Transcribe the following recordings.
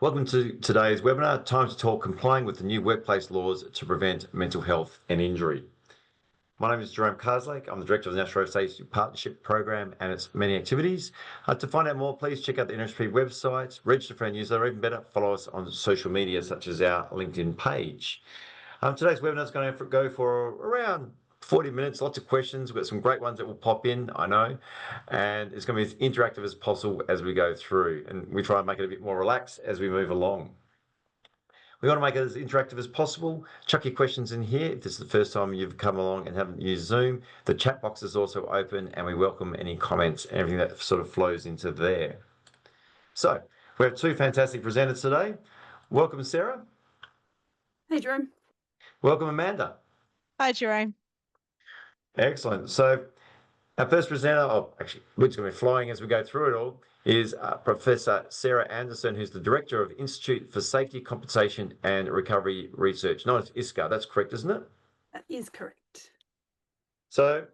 Welcome to today's webinar, Time to Talk Complying with the New Workplace Laws to Prevent Mental Health and Injury. My name is Jerome Carslake. I'm the Director of the National Road Safety Partnership Program and its many activities. To find out more, please check out the NRSP website, register for our newsletter, or even better, follow us on social media such as our LinkedIn page. Today's webinar is going to go for around 40 minutes, lots of questions. We've got some great ones that will pop in, I know, and it's going to be as interactive as possible as we go through, and we try and make it a bit more relaxed as we move along. We want to make it as interactive as possible. Chuck your questions in here. If this is the first time you've come along and haven't used Zoom, the chat box is also open and we welcome any comments and everything that sort of flows into there. So we have two fantastic presenters today. Welcome, Sarah. Hey, Jerome. Welcome, Amanda. Hi, Jerome. Excellent. So our first presenter, actually, which is going to be flying as we go through it all, is Professor Sarah Anderson, who's the Director of Institute for Safety, Compensation and Recovery Research, known as ISCA. That's correct, isn't it? That is correct. So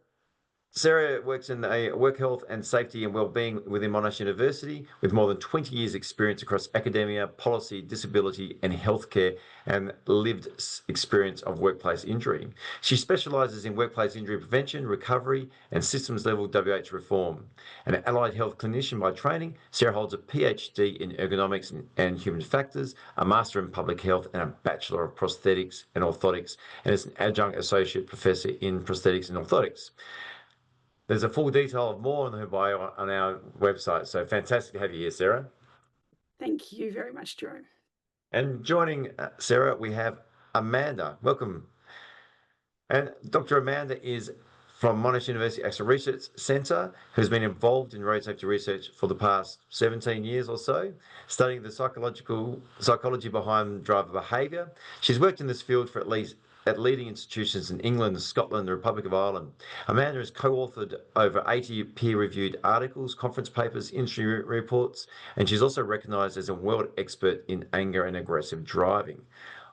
Sarah works in work health and safety and wellbeing within Monash University with more than 20 years experience across academia, policy, disability and healthcare and lived experience of workplace injury. She specialises in workplace injury prevention, recovery and systems level WH reform. An allied health clinician by training, Sarah holds a PhD in ergonomics and human factors, a master in public health and a bachelor of prosthetics and orthotics, and is an adjunct associate professor in prosthetics and orthotics. There's a full detail of more on her bio on our website. So fantastic to have you here, Sarah. Thank you very much, Jerome. And joining Sarah, we have Amanda. Welcome. And Dr. Amanda is from Monash University Accident Research Centre, who's been involved in road safety research for the past 17 years or so, studying the psychology behind driver behaviour. She's worked in this field for at leading institutions in England, Scotland, the Republic of Ireland. Amanda has co-authored over 80 peer-reviewed articles, conference papers, industry reports, and she's also recognised as a world expert in anger and aggressive driving.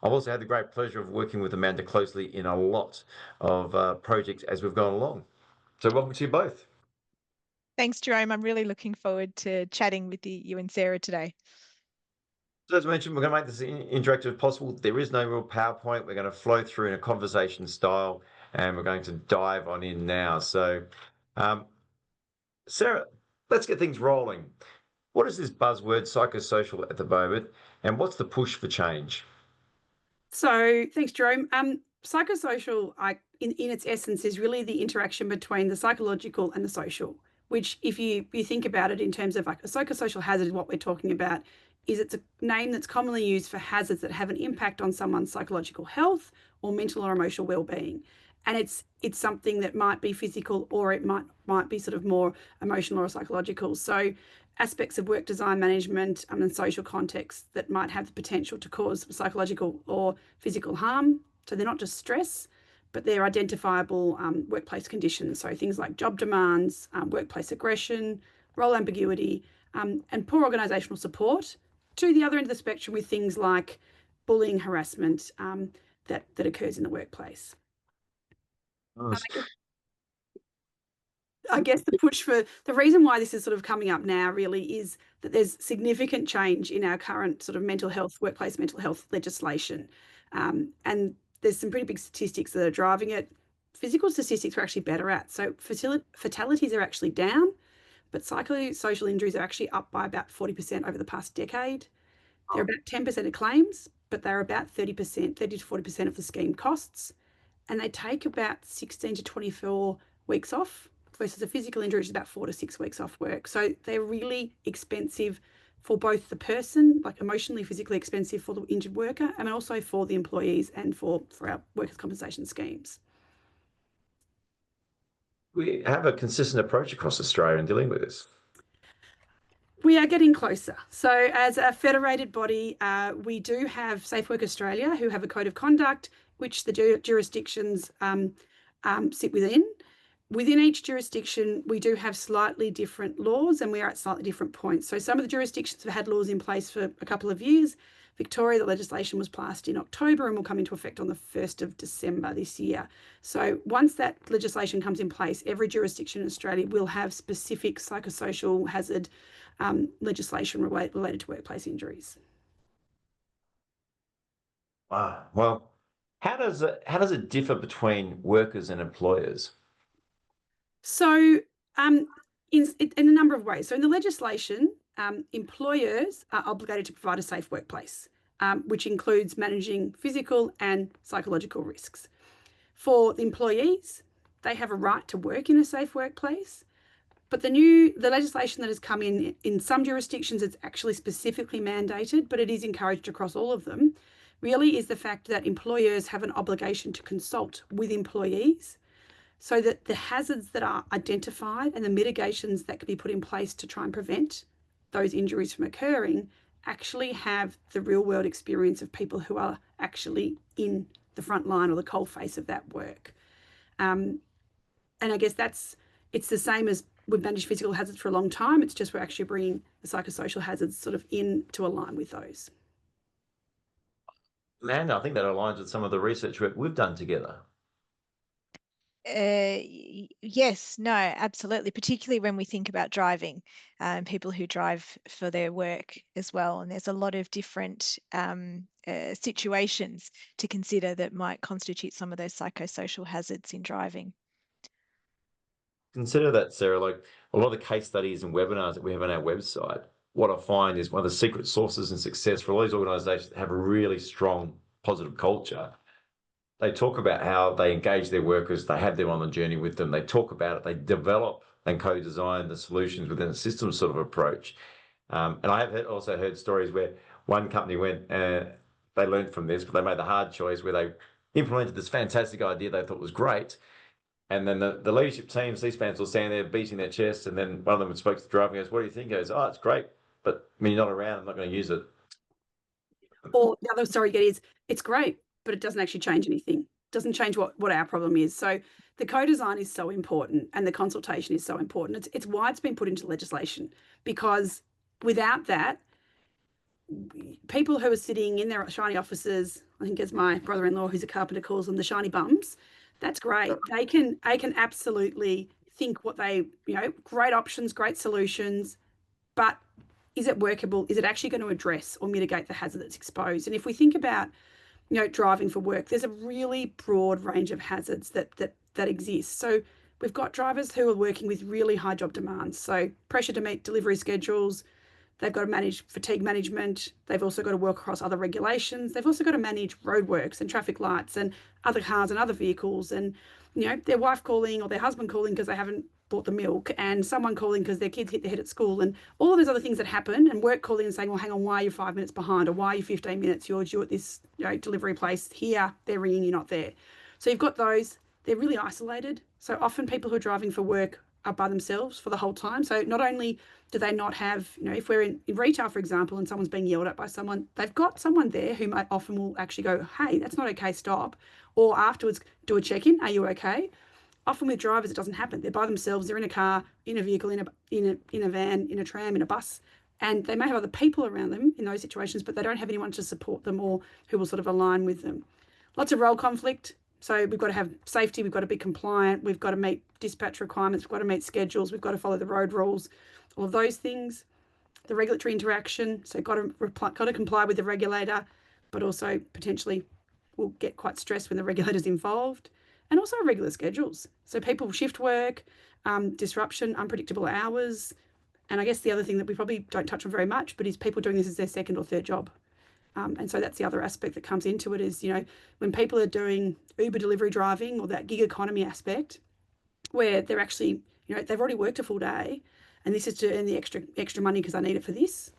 I've also had the great pleasure of working with Amanda closely in a lot of projects as we've gone along. So welcome to you both. Thanks, Jerome. I'm really looking forward to chatting with you and Sarah today. So as mentioned, we're going to make this interactive as possible. There is no real PowerPoint. We're going to flow through in a conversation style, and we're going to dive on in now. So, Sarah, let's get things rolling. What is this buzzword psychosocial at the moment, and what's the push for change? So thanks, Jerome. Psychosocial, in its essence, is really the interaction between the psychological and the social, which if you think about it in terms of like a psychosocial hazard, what we're talking about is it's a name that's commonly used for hazards that have an impact on someone's psychological health or mental or emotional well-being. And it's something that might be physical or it might be sort of more emotional or psychological. So aspects of work design management and social contexts that might have the potential to cause psychological or physical harm. So they're not just stress, but they're identifiable workplace conditions. So things like job demands, workplace aggression, role ambiguity, and poor organisational support. To the other end of the spectrum with things like bullying, harassment that occurs in the workplace. Nice. I guess the push for the reason why this is sort of coming up now really is that there's significant change in our current sort of workplace mental health legislation. And there's some pretty big statistics that are driving it. Physical statistics are actually better at. So fatalities are actually down, but psychosocial injuries are actually up by about 40% over the past decade. They're about 10% of claims, but they're about 30 to 40% of the scheme costs. And they take about 16 to 24 weeks off versus a physical injury, which is about 4 to 6 weeks off work. So they're really expensive for both the person, like emotionally, physically expensive for the injured worker, and also for the employees and for our workers' compensation schemes. We have a consistent approach across Australia in dealing with this. We are getting closer. So as a federated body, we do have Safe Work Australia, who have a code of conduct, which the jurisdictions sit within. Within each jurisdiction, we do have slightly different laws and we are at slightly different points. So some of the jurisdictions have had laws in place for a couple of years. Victoria, the legislation was passed in October and will come into effect on the 1st of December this year. So once that legislation comes in place, every jurisdiction in Australia will have specific psychosocial hazard legislation related to workplace injuries. Wow. Well, how does it differ between workers and employers? So, in a number of ways. So, in the legislation, employers are obligated to provide a safe workplace, which includes managing physical and psychological risks. For the employees, they have a right to work in a safe workplace. But the legislation that has come in some jurisdictions, it's actually specifically mandated, but it is encouraged across all of them, really is the fact that employers have an obligation to consult with employees so that the hazards that are identified and the mitigations that can be put in place to try and prevent those injuries from occurring actually have the real world experience of people who are actually in the front line or the coal face of that work. And I guess it's the same as we've managed physical hazards for a long time. It's just we're actually bringing the psychosocial hazards sort of in to align with those. Man, I think that aligns with some of the research work we've done together. Yes, no, absolutely. Particularly when we think about driving, people who drive for their work as well. And there's a lot of different situations to consider that might constitute some of those psychosocial hazards in driving. Consider that, Sarah, like a lot of the case studies and webinars that we have on our website, what I find is one of the secret sources in success for all these organizations that have a really strong positive culture. They talk about how they engage their workers, they have them on the journey with them, they talk about it, they develop and co-design the solutions within a system sort of approach. And I have also heard stories where one company went, they learned from this, but they made the hard choice where they implemented this fantastic idea they thought was great. And then the leadership team, C-SPANs, will stand there beating their chests. And then one of them spoke to the driver and goes, "What do you think?" He goes, "Oh, it's great. But when you're not around, I'm not going to use it." Or the other story you get is it's great, but it doesn't actually change anything. It doesn't change what our problem is. So the co-design is so important and the consultation is so important. It's why it's been put into legislation, because without that, people who are sitting in their shiny offices, I think as my brother-in-law who's a carpenter calls them, the shiny bums, that's great. They can absolutely think what they, great options, great solutions, but is it workable? Is it actually going to address or mitigate the hazard that's exposed? And if we think about, driving for work, there's a really broad range of hazards that exist. So we've got drivers who are working with really high job demands. So pressure to meet delivery schedules. They've got to manage fatigue management. They've also got to work across other regulations. They've also got to manage roadworks and traffic lights and other cars and other vehicles. And, their wife calling or their husband calling because they haven't bought the milk, and someone calling because their kids hit their head at school, and all of those other things that happen, and work calling and saying, well, hang on, why are you 5 minutes behind? Or why are you 15 minutes? You're due at this delivery place here. They're ringing, you're not there. So you've got those. They're really isolated. So often people who are driving for work are by themselves for the whole time. So not only do they not have, if we're in retail, for example, and someone's being yelled at by someone, they've got someone there who might often will actually go, hey, that's not okay, stop. Or afterwards, do a check-in, are you okay? Often with drivers, it doesn't happen. They're by themselves, they're in a car, in a vehicle, in a van, in a tram, in a bus, and they may have other people around them in those situations, but they don't have anyone to support them or who will sort of align with them. Lots of role conflict. So we've got to have safety, we've got to be compliant, we've got to meet dispatch requirements, we've got to meet schedules, we've got to follow the road rules, all of those things. The regulatory interaction, so got to comply with the regulator, but also potentially will get quite stressed when the regulator's involved. And also regular schedules. So people shift work, disruption, unpredictable hours. And I guess the other thing that we probably don't touch on very much, but is people doing this as their second or third job. And so that's the other aspect that comes into it is, when people are doing Uber delivery driving or that gig economy aspect, where they're actually, they've already worked a full day and this is to earn the extra money because I need it for this,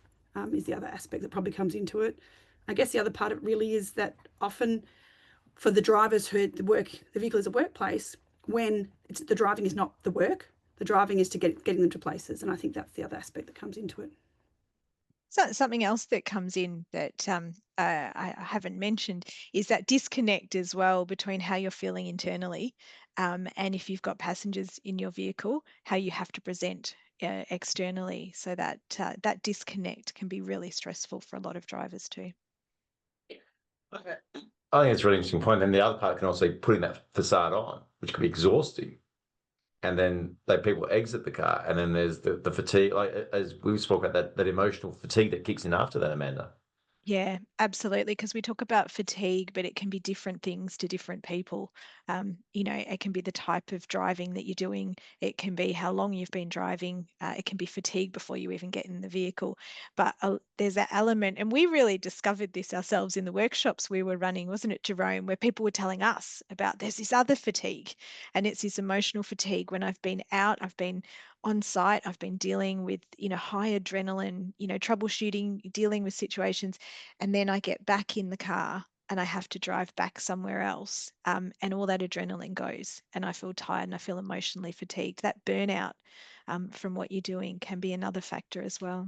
is the other aspect that probably comes into it. I guess the other part of it really is that often for the drivers who the vehicle is a workplace, when the driving is not the work, the driving is to getting them to places. And I think that's the other aspect that comes into it. So something else that comes in that I haven't mentioned is that disconnect as well between how you're feeling internally and if you've got passengers in your vehicle, how you have to present externally. So that that disconnect can be really stressful for a lot of drivers too. Okay. I think it's a really interesting point. And the other part can also be putting that facade on, which can be exhausting. And then people exit the car, and then there's the fatigue, like as we spoke about that emotional fatigue that kicks in after that, Amanda. Yeah, absolutely. Because we talk about fatigue, but it can be different things to different people. It can be the type of driving that you're doing. It can be how long you've been driving. It can be fatigue before you even get in the vehicle. But there's that element, and we really discovered this ourselves in the workshops we were running, wasn't it, Jerome? Where people were telling us about there's this other fatigue, and it's this emotional fatigue. When I've been out, I've been on site, I've been dealing with, high adrenaline, troubleshooting, dealing with situations, and then I get back in the car and I have to drive back somewhere else. And all that adrenaline goes, and I feel tired and I feel emotionally fatigued. That burnout from what you're doing can be another factor as well.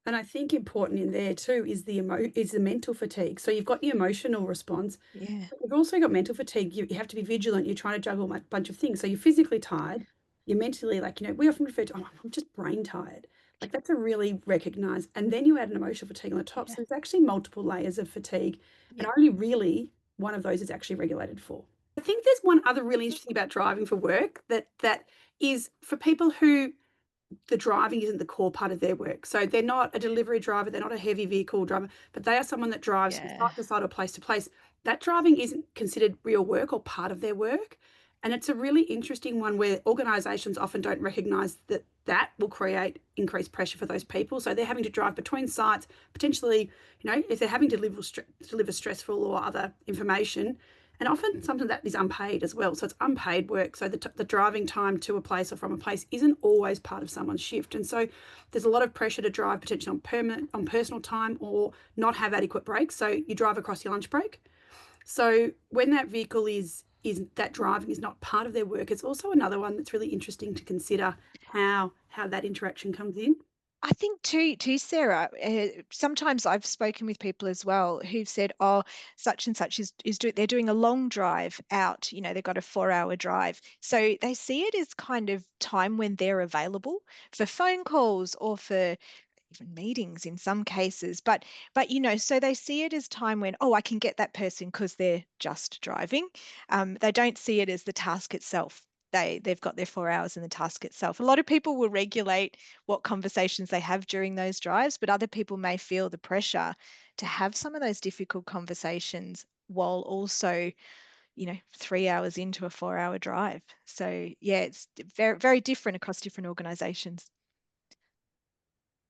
And I think important in there too is the mental fatigue. So you've got the emotional response. Yeah. You've also got mental fatigue. You have to be vigilant. You're trying to juggle a bunch of things. So you're physically tired. You're mentally, like, we often refer to, oh, I'm just brain tired. Like, that's a really recognized. And then you add an emotional fatigue on the top. Yeah. So there's actually multiple layers of fatigue. Yeah. And only really one of those is actually regulated for. I think there's one other really interesting about driving for work that is for people who the driving isn't the core part of their work. So they're not a delivery driver, they're not a heavy vehicle driver, but they are someone that drives from Yeah. site to site or place to place. That driving isn't considered real work or part of their work. And it's a really interesting one where organisations often don't recognise that that will create increased pressure for those people. So they're having to drive between sites, potentially, if they're having to deliver stressful or other information, and often something that is unpaid as well. So it's unpaid work. So the driving time to a place or from a place isn't always part of someone's shift. And so there's a lot of pressure to drive potentially on personal time or not have adequate breaks. So you drive across your lunch break. So when that vehicle is that driving is not part of their work, it's also another one that's really interesting to consider how that interaction comes in. I think too, Sarah, sometimes I've spoken with people as well who've said, oh, such and such they're doing a long drive out, they've got a 4-hour drive. So they see it as kind of time when they're available for phone calls or for even meetings in some cases. But so they see it as time when, oh, I can get that person because they're just driving. They don't see it as the task itself. They've got their 4 hours in the task itself. A lot of people will regulate what conversations they have during those drives, but other people may feel the pressure to have some of those difficult conversations while also 3 hours into a 4-hour drive. So yeah, it's very, very different across different organizations.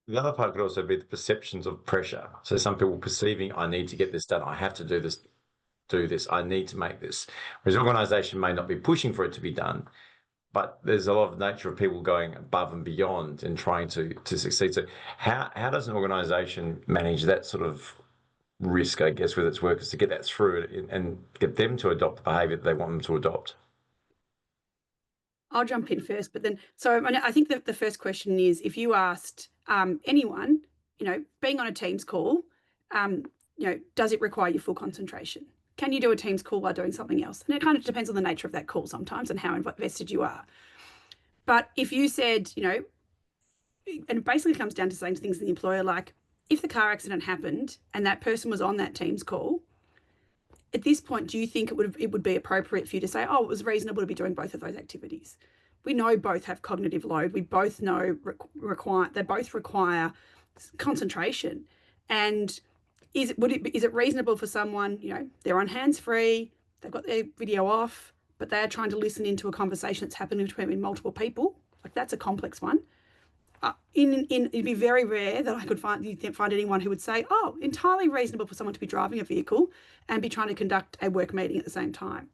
The other part could also be the perceptions of pressure. So some people perceiving, I need to get this done, I have to do this, I need to make this. Whereas an organisation may not be pushing for it to be done, but there's a lot of nature of people going above and beyond and trying to succeed. So how does an organisation manage that sort of risk, I guess, with its workers to get that through and get them to adopt the behaviour that they want them to adopt? I'll jump in first, but then, so I think that the first question is, if you asked anyone, being on a Teams call, does it require your full concentration? Can you do a Teams call while doing something else? And it kind of depends on the nature of that call sometimes and how invested you are. But if you said, and it basically comes down to saying things to the employer, like, if the car accident happened and that person was on that Teams call, at this point, do you think it would be appropriate for you to say, oh, it was reasonable to be doing both of those activities? We know both have cognitive load. We both know they both require concentration. And is it reasonable for someone, they're on hands-free, they've got their video off, but they're trying to listen into a conversation that's happening between multiple people? Like, that's a complex one. It'd be very rare that I could find anyone who would say, oh, entirely reasonable for someone to be driving a vehicle and be trying to conduct a work meeting at the same time.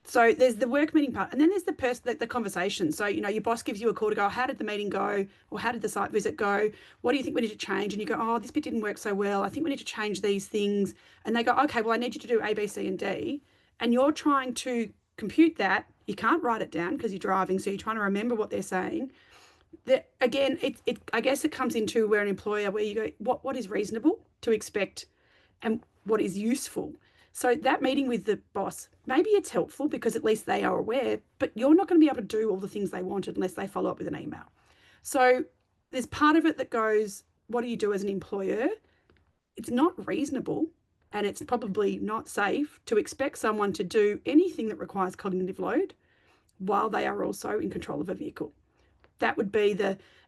So there's the work meeting part, and then there's the conversation. So, your boss gives you a call to go, how did the meeting go? Or how did the site visit go? What do you think we need to change? And you go, oh, this bit didn't work so well. I think we need to change these things. And they go, okay, well, I need you to do A, B, C, and D. And you're trying to compute that. You can't write it down because you're driving. So you're trying to remember what they're saying. Again, I guess it comes into where an employer, where you go, what is reasonable to expect and what is useful. So that meeting with the boss, maybe it's helpful because at least they are aware, but you're not going to be able to do all the things they wanted unless they follow up with an email. So there's part of it that goes, what do you do as an employer? It's not reasonable, and it's probably not safe to expect someone to do anything that requires cognitive load while they are also in control of a vehicle. That would be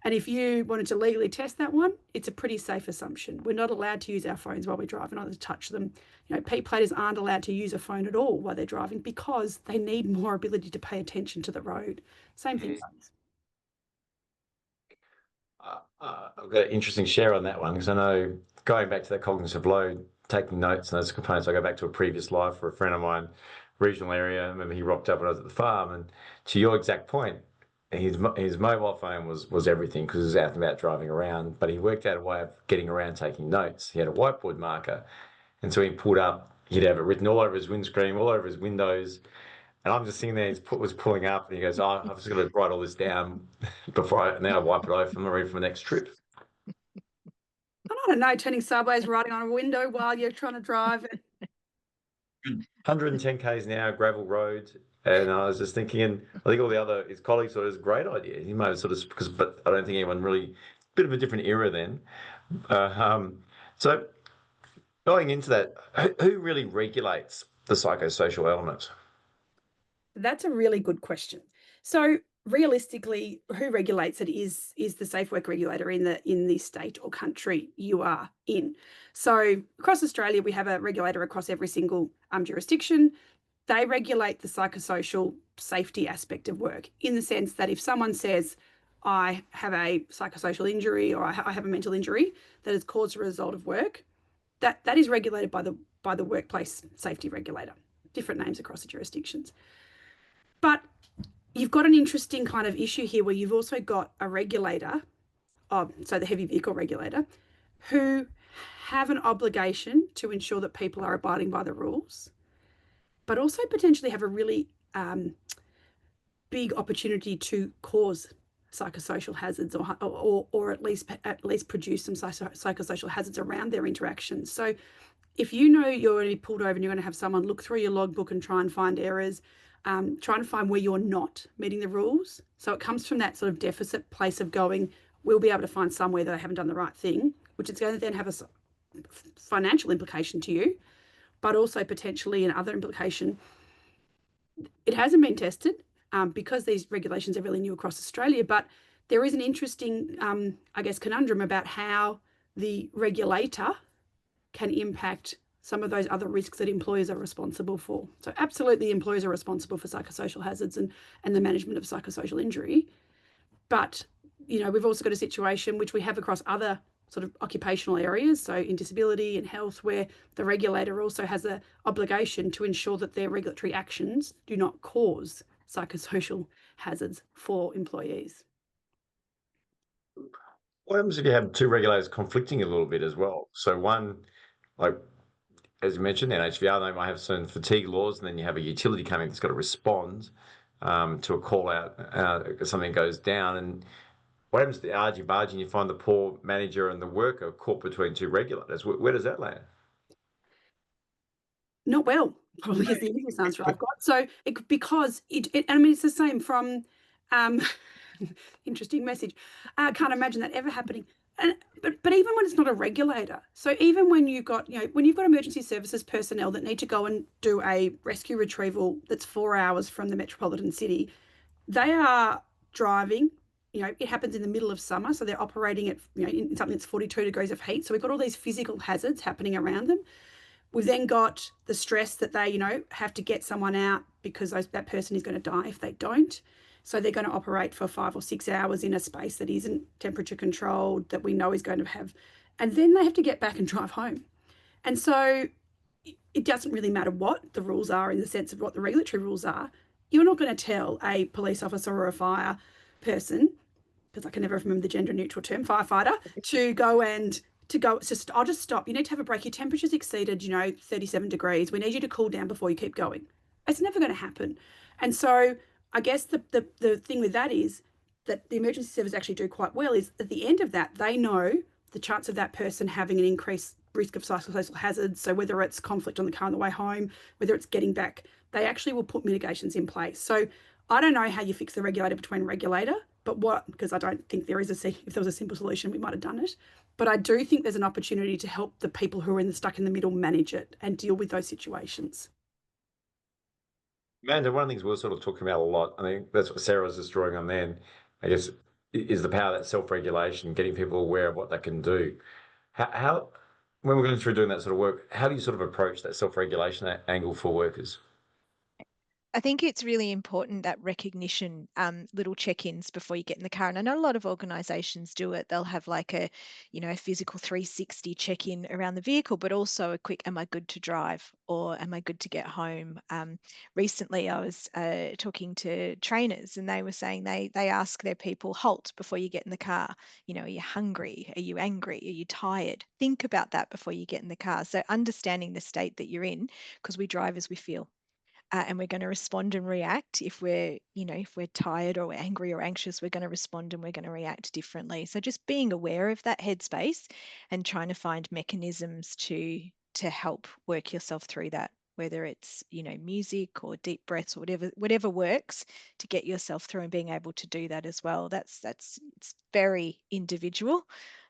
and if you wanted to legally test that one, it's a pretty safe assumption. We're not allowed to use our phones while we drive and not to touch them. P-platers aren't allowed to use a phone at all while they're driving because they need more ability to pay attention to the road. Same thing. I've got an interesting share on that one because I know going back to that cognitive load, taking notes and those components, I go back to a previous life for a friend of mine, regional area. I remember he rocked up when I was at the farm, and to your exact point, his mobile phone was everything because he was out and about driving around, but he worked out a way of getting around taking notes. He had a whiteboard marker, and so he pulled up, he'd have it written all over his windscreen, all over his windows. And I'm just sitting there, was pulling up, and he goes, "Oh, I've just got to write all this down and then I wipe it off. I'm ready for my next trip." I don't know, turning sideways, writing on a window while you're trying to drive. 110 k's an hour, gravel road. And I was just thinking, and I think his colleagues thought it was a great idea. He might have but I don't think anyone really, bit of a different era then. So going into that, who really regulates the psychosocial element? That's a really good question. So realistically, who regulates it is the Safe Work regulator in the state or country you are in. So across Australia, we have a regulator across every single jurisdiction. They regulate the psychosocial safety aspect of work in the sense that if someone says, "I have a psychosocial injury," or "I have a mental injury that is caused as a result of work," that is regulated by the workplace safety regulator. Different names across the jurisdictions. But you've got an interesting kind of issue here where you've also got a regulator, so the heavy vehicle regulator, who have an obligation to ensure that people are abiding by the rules, but also potentially have a really big opportunity to cause psychosocial hazards or at least produce some psychosocial hazards around their interactions. So if you know you're going to be pulled over and you're going to have someone look through your logbook and try and find errors, trying to find where you're not meeting the rules. So it comes from that sort of deficit place of going, we'll be able to find somewhere that they haven't done the right thing, which is going to then have a financial implication to you, but also potentially another implication. It hasn't been tested because these regulations are really new across Australia, but there is an interesting, conundrum about how the regulator can impact some of those other risks that employers are responsible for. So absolutely employers are responsible for psychosocial hazards and the management of psychosocial injury. But, we've also got a situation which we have across other sort of occupational areas, so in disability and health, where the regulator also has an obligation to ensure that their regulatory actions do not cause psychosocial hazards for employees. What happens if you have two regulators conflicting a little bit as well? So one, like, as you mentioned, NHVR, they might have certain fatigue laws, and then you have a utility company that's got to respond to a call out if something goes down. And what happens to the argy-bargy and you find the poor manager and the worker caught between two regulators? Where does that land? Not well, probably is the easiest answer I've got. So because it's the same from interesting message. I can't imagine that ever happening. But even when it's not a regulator, so even when you've got emergency services personnel that need to go and do a rescue retrieval that's 4 hours from the metropolitan city, they are driving. It happens in the middle of summer, so they're operating at in something that's 42 degrees of heat. So we've got all these physical hazards happening around them. We've then got the stress that they have to get someone out because that person is going to die if they don't. So they're going to operate for 5 or 6 hours in a space that isn't temperature controlled, that we know is going to have, and then they have to get back and drive home. And so it doesn't really matter what the rules are in the sense of what the regulatory rules are. You're not going to tell a police officer or a fire person, because I can never remember the gender neutral term, firefighter, I'll just stop. You need to have a break. Your temperature's exceeded, 37 degrees. We need you to cool down before you keep going. It's never going to happen. And so I guess the thing with that is that the emergency service actually do quite well is at the end of that, they know the chance of that person having an increased risk of psychosocial hazards. So whether it's conflict on the car on the way home, whether it's getting back, they actually will put mitigations in place. So I don't know how you fix the regulator between regulator, because I don't think if there was a simple solution, we might have done it. But I do think there's an opportunity to help the people who are stuck in the middle manage it and deal with those situations. Amanda, one of the things we're sort of talking about a lot, I think that's what Sarah was just drawing on then, I guess is the power of that self-regulation, getting people aware of what they can do. How when we're going through doing that sort of work, how do you sort of approach that self-regulation angle for workers? I think it's really important that recognition, little check-ins before you get in the car. And I know a lot of organizations do it. They'll have like a physical 360 check-in around the vehicle, but also a quick, am I good to drive or am I good to get home? Recently, I was talking to trainers and they were saying they ask their people, halt before you get in the car. Are you hungry? Are you angry? Are you tired? Think about that before you get in the car. So understanding the state that you're in, because we drive as we feel, and we're going to respond and react. If we're tired or we're angry or anxious, we're going to respond and we're going to react differently. So just being aware of that headspace and trying to find mechanisms to help work yourself through that, whether it's music or deep breaths or whatever works to get yourself through, and being able to do that as well. It's very individual,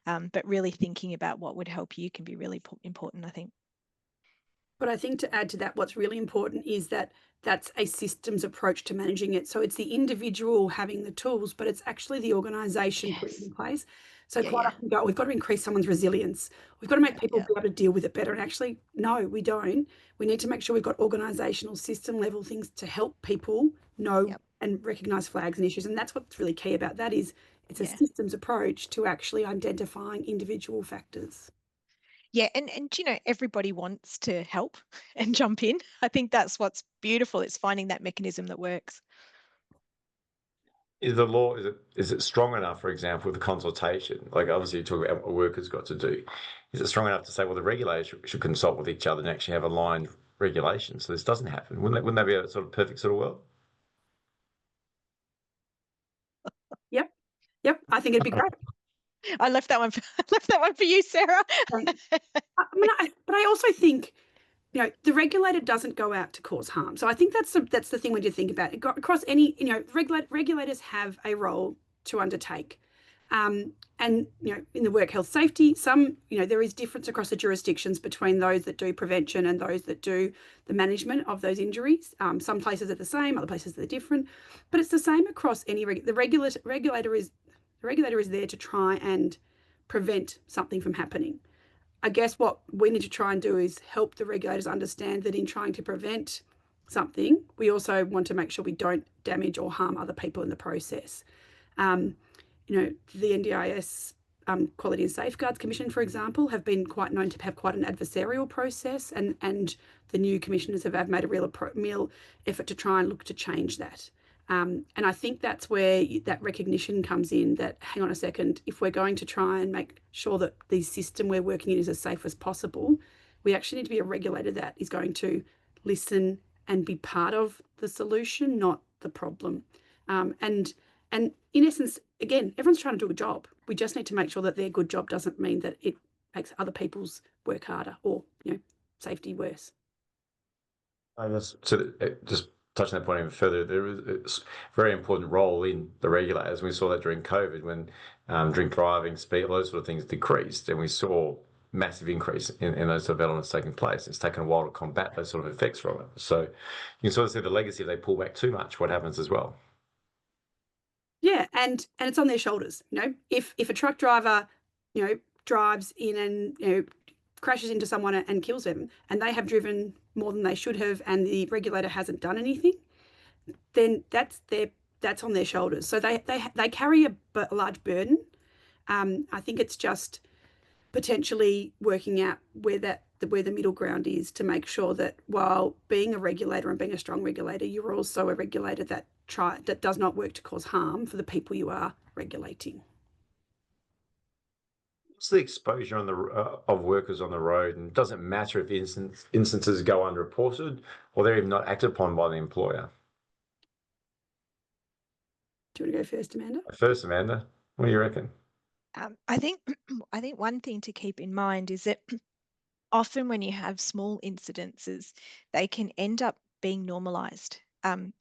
but really thinking about what would help you can be really important, I think. But I think to add to that, what's really important is that that's a systems approach to managing it. So it's the individual having the tools, but it's actually the organisation putting it in place. So Yeah, quite yeah. often we've got to increase someone's resilience. We've got to make people Yeah. be able to deal with it better. And actually, no, we don't. We need to make sure we've got organisational system level things to help people know Yep. and recognise flags and issues. And that's what's really key about that is it's a Yeah. systems approach to actually identifying individual factors. Yeah, and everybody wants to help and jump in. I think that's what's beautiful. It's finding that mechanism that works. Is the law is it strong enough, for example, with the consultation? Like obviously you talk about what workers got to do. Is it strong enough to say, well, the regulators should consult with each other and actually have aligned regulations so this doesn't happen? Wouldn't that be a sort of perfect sort of world? Yep. Yep. I think it'd be great. I left that one I left that one for you, Sarah. But I also think, the regulator doesn't go out to cause harm. So I think that's the thing when you think about it. Across any, regulators have a role to undertake. And in the work health safety, there is difference across the jurisdictions between those that do prevention and those that do the management of those injuries. Some places are the same, other places are different, but it's the same across any the regulator is there to try and prevent something from happening. I guess what we need to try and do is help the regulators understand that in trying to prevent something, we also want to make sure we don't damage or harm other people in the process. The NDIS Quality and Safeguards Commission, for example, have been quite known to have quite an adversarial process, and the new commissioners have made a real effort to try and look to change that. And I think that's where that recognition comes in, that, hang on a second, if we're going to try and make sure that the system we're working in is as safe as possible, we actually need to be a regulator that is going to listen and be part of the solution, not the problem. And in essence, again, everyone's trying to do a job. We just need to make sure that their good job doesn't mean that it makes other people's work harder or, safety worse. Just touching that point even further, there is a very important role in the regulators. We saw that during COVID when drink driving, speed, all those sort of things decreased, and we saw massive increase in those developments taking place. It's taken a while to combat those sort of effects from it. So you can sort of see the legacy if they pull back too much, what happens as well. Yeah, and it's on their shoulders. If a truck driver, drives in and crashes into someone and kills them, and they have driven more than they should have, and the regulator hasn't done anything, then that's on their shoulders. So they carry a large burden. I think it's just potentially working out where the middle ground is to make sure that while being a regulator and being a strong regulator, you're also a regulator that does not work to cause harm for the people you are regulating. What's the exposure of workers on the road, and it doesn't matter if instances go unreported or they're even not acted upon by the employer? Do you want to go first, Amanda? First, Amanda, what do you reckon? I think I think one thing to keep in mind is that often when you have small incidences, they can end up being normalized.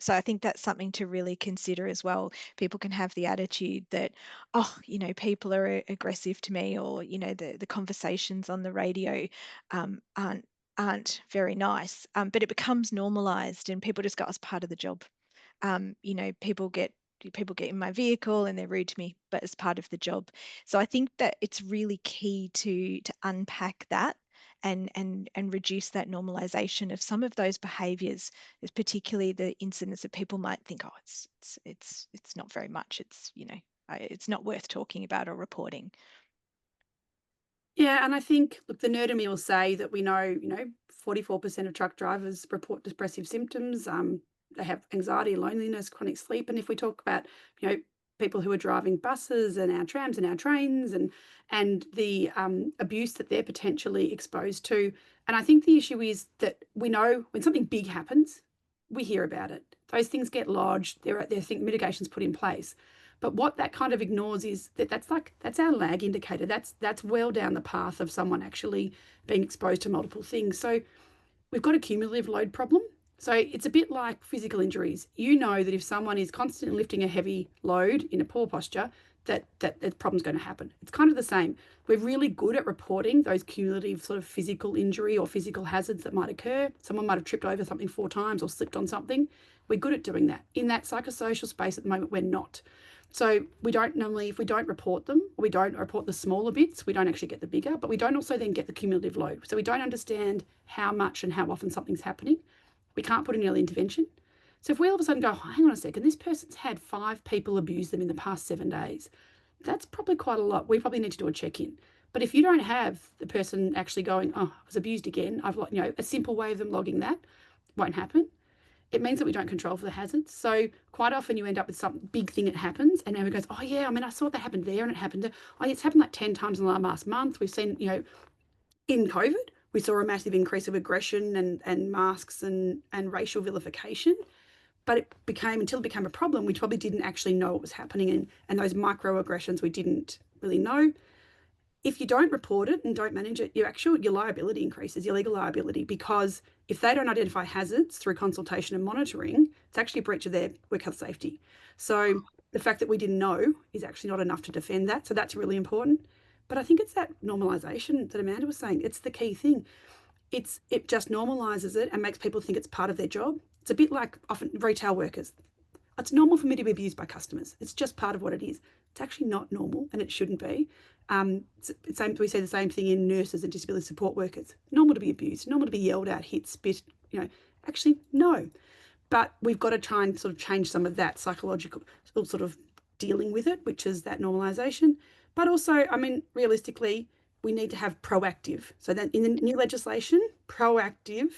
So I think that's something to really consider as well. People can have the attitude that, oh, people are aggressive to me, or the conversations on the radio aren't very nice. But it becomes normalized, and people just go as part of the job. People get people get in my vehicle and they're rude to me, but as part of the job. So I think that it's really key to unpack that and reduce that normalization of some of those behaviors, particularly the incidents that people might think, oh, it's not very much. It's, you know, it's not worth talking about or reporting. Yeah, and I think, look, the nerd in me will say that we know, 44% of truck drivers report depressive symptoms. They have anxiety, loneliness, chronic sleep. And if we talk about, people who are driving buses and our trams and our trains and the abuse that they're potentially exposed to. And I think the issue is that we know when something big happens, we hear about it. Those things get lodged. There are mitigations put in place. But what that kind of ignores is that that's our lag indicator. That's well down the path of someone actually being exposed to multiple things. So we've got a cumulative load problem. So it's a bit like physical injuries. You know that if someone is constantly lifting a heavy load in a poor posture, that problem's going to happen. It's kind of the same. We're really good at reporting those cumulative sort of physical injury or physical hazards that might occur. Someone might have tripped over something 4 times or slipped on something. We're good at doing that. In that psychosocial space at the moment, we're not. So we don't normally, if we don't report them, or we don't report the smaller bits, we don't actually get the bigger, but we don't also then get the cumulative load. So we don't understand how much and how often something's happening. We can't put in early intervention. So if we all of a sudden go, oh, hang on a second, this person's had 5 people abuse them in the past 7 days, that's probably quite a lot. We probably need to do a check-in. But if you don't have the person actually going, oh, I was abused again, a simple way of them logging that won't happen. It means that we don't control for the hazards. So quite often you end up with some big thing that happens and everyone goes, oh yeah, I saw that happened there and it happened there. Oh, it's happened like 10 times in the last month. We've seen, in COVID, we saw a massive increase of aggression and masks and racial vilification. But until it became a problem, we probably didn't actually know what was happening. And those microaggressions we didn't really know. If you don't report it and don't manage it, your liability increases, your legal liability, because if they don't identify hazards through consultation and monitoring, it's actually a breach of their work health safety. So the fact that we didn't know is actually not enough to defend that. So that's really important. But I think it's that normalization that Amanda was saying. It's the key thing. It just normalizes it and makes people think it's part of their job. It's a bit like often retail workers. It's normal for me to be abused by customers. It's just part of what it is. It's actually not normal and it shouldn't be. We say the same thing in nurses and disability support workers. Normal to be abused, normal to be yelled at, hit, spit, actually no. But we've got to try and sort of change some of that psychological sort of dealing with it, which is that normalization. But also, realistically, we need to have proactive. So that in the new legislation, proactive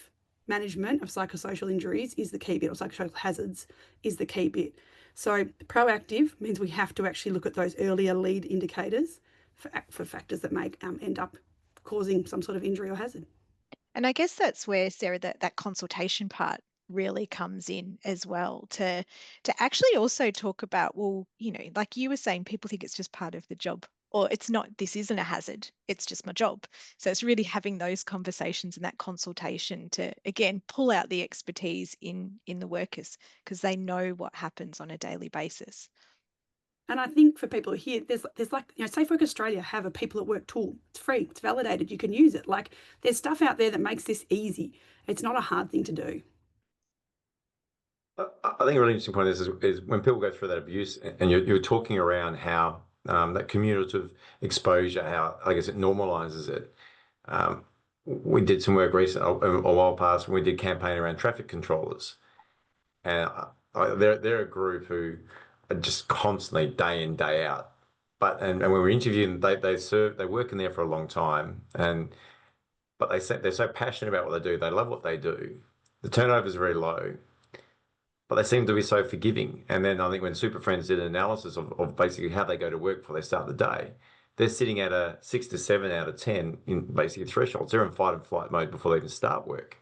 management of psychosocial injuries is the key bit, or psychosocial hazards is the key bit. So proactive means we have to actually look at those earlier lead indicators for factors that may end up causing some sort of injury or hazard. And I guess that's where, Sarah, that consultation part really comes in as well, to actually also talk about, well, like you were saying, people think it's just part of the job, or it's not, this isn't a hazard, it's just my job. So it's really having those conversations and that consultation to, again, pull out the expertise in the workers, because they know what happens on a daily basis. And I think for people here, there's like, Safe Work Australia have a people at work tool. It's free, it's validated, you can use it. Like, there's stuff out there that makes this easy. It's not a hard thing to do. I think a really interesting point is when people go through that abuse and you're talking around how that cumulative exposure, how I guess it normalizes it. We did some work recently, a while past, when we did campaign around traffic controllers. And they're a group who are just constantly day in, day out. And when we're interviewing them, they work in there for a long time, but they're so passionate about what they do. They love what they do. The turnover is very low, but they seem to be so forgiving. And then I think when Super Friends did an analysis of basically how they go to work before they start the day, they're sitting at a 6 to 7 out of 10 in basically thresholds. They're in fight and flight mode before they even start work.